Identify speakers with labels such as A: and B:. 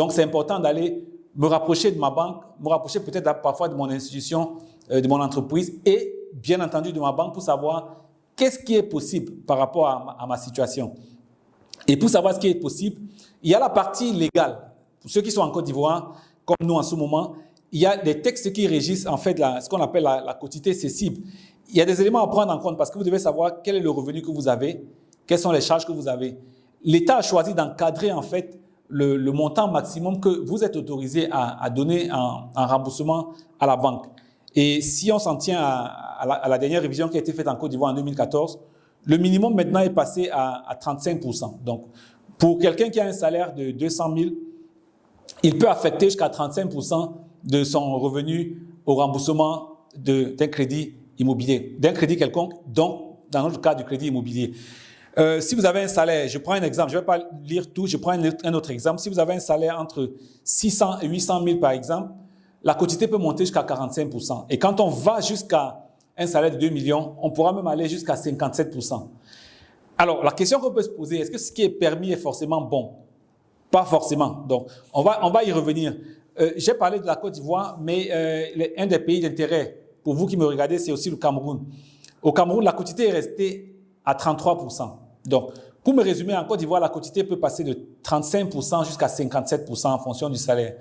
A: Donc, c'est important d'aller me rapprocher de ma banque, me rapprocher peut-être parfois de mon institution, de mon entreprise et bien entendu de ma banque pour savoir qu'est-ce qui est possible par rapport à ma situation. Et pour savoir ce qui est possible, il y a la partie légale. Pour ceux qui sont en Côte d'Ivoire, comme nous en ce moment, il y a des textes qui régissent en fait ce qu'on appelle la quotité cessible. Il y a des éléments à prendre en compte parce que vous devez savoir quel est le revenu que vous avez, quelles sont les charges que vous avez. L'État a choisi d'encadrer en fait le montant maximum que vous êtes autorisé à donner en remboursement à la banque. Et si on s'en tient à la dernière révision qui a été faite en Côte d'Ivoire en 2014, le minimum maintenant est passé à 35%. Donc, pour quelqu'un qui a un salaire de 200 000, il peut affecter jusqu'à 35% de son revenu au remboursement d'un crédit immobilier, d'un crédit quelconque, donc dans notre cas du crédit immobilier. Si vous avez un salaire, je prends un exemple, je ne vais pas lire tout, je prends un autre exemple. Si vous avez un salaire entre 600 et 800 000 par exemple, la quotité peut monter jusqu'à 45%. Et quand on va jusqu'à un salaire de 2 millions, on pourra même aller jusqu'à 57%. Alors, la question qu'on peut se poser, est-ce que ce qui est permis est forcément bon? Pas forcément. Donc, on va y revenir. J'ai parlé de la Côte d'Ivoire, mais un des pays d'intérêt, pour vous qui me regardez, c'est aussi le Cameroun. Au Cameroun, la quotité est restée à 33%. Donc, pour me résumer, en Côte d'Ivoire, la quotité peut passer de 35% jusqu'à 57% en fonction du salaire.